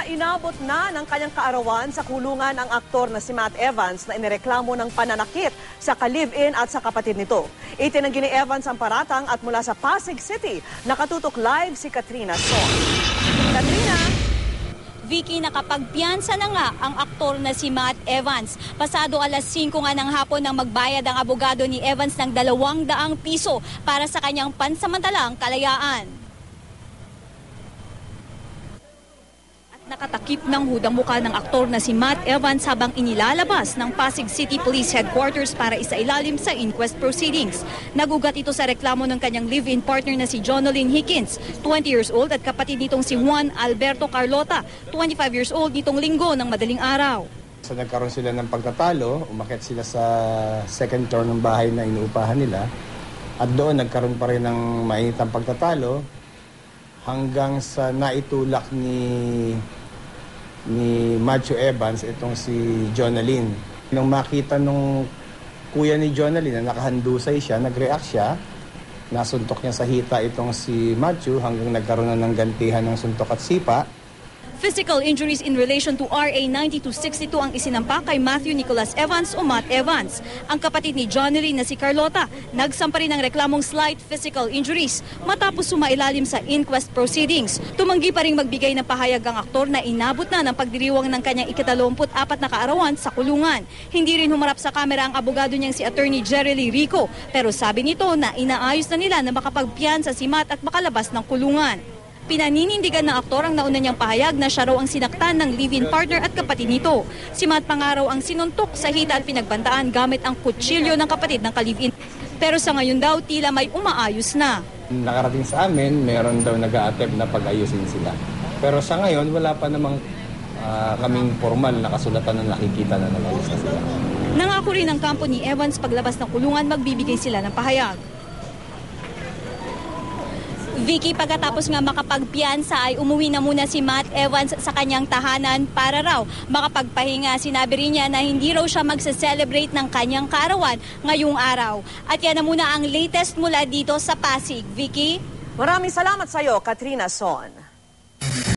Inabot na ng kanyang kaarawan sa kulungan ang aktor na si Matt Evans na inireklamo ng pananakit sa ka-live-in at sa kapatid nito. Itinanggi ni Evans ang paratang at mula sa Pasig City, nakatutok live si Katrina Son. Katrina! Vicky, nakapagpiyansa na nga ang aktor na si Matt Evans. Pasado alas 5 nga ng hapon nang magbayad ang abogado ni Evans ng 200 piso para sa kanyang pansamantalang kalayaan. Nakatakip ng hudang muka ng aktor na si Matt Evans habang inilalabas ng Pasig City Police Headquarters para isailalim sa inquest proceedings. Nagugat ito sa reklamo ng kanyang live-in partner na si Jonalyn Hickins, 20 years old, at kapatid nitong si Juan Alberto Carlota, 25 years old, nitong linggo ng madaling araw. So nagkaroon sila ng pagtatalo, umakyat sila sa second floor ng bahay na inuupahan nila, at doon nagkaroon pa rin ng mainitang pagtatalo hanggang sa naitulak ni Matthew Evans itong si Jonalyn. Nung makita nung kuya ni Jonalyn na nakahandusay siya, nag-react siya, nasuntok niya sa hita itong si Matthew hanggang nagkaroon na ng gantihan ng suntok at sipa. Physical injuries in relation to RA 9262 ang isinampa kay Matthew Nicholas Evans o Matt Evans. Ang kapatid ni Jonalyn na si Carlota, nagsampa rin ng reklamong slight physical injuries matapos sumailalim sa inquest proceedings. Tumanggi pa rin magbigay ng pahayag ang aktor na inabot na ng pagdiriwang ng kanyang ika-24 na kaarawan sa kulungan. Hindi rin humarap sa kamera ang abogado niyang si Attorney Jerry Lee Rico, pero sabi nito na inaayos na nila na makapagpiyansa si Matt at makalabas ng kulungan. Pinaninindigan ng aktor ang nauna niyang pahayag na siya raw ang sinaktan ng live-in partner at kapatid nito. Si Matt pangaraw ang sinuntok sa hita at pinagbantaan gamit ang kutsilyo ng kapatid ng ka-live-in. Pero sa ngayon daw, tila may umaayos na. Nakarating sa amin, meron daw nag-a-attempt na pag-ayusin sila. Pero sa ngayon, wala pa namang kaming formal na kasulatan na nakikita na nag-ayos na sila. Nangako rin ang kampo ni Evans paglabas ng kulungan magbibigay sila ng pahayag. Vicky, pagkatapos nga makapagpiyansa ay umuwi na muna si Matt Evans sa kanyang tahanan para raw makapagpahinga. Sinabi rin niya na hindi raw siya magse-celebrate ng kanyang kaarawan ngayong araw. At yan na muna ang latest mula dito sa Pasig. Vicky? Maraming salamat sa iyo, Katrina Son.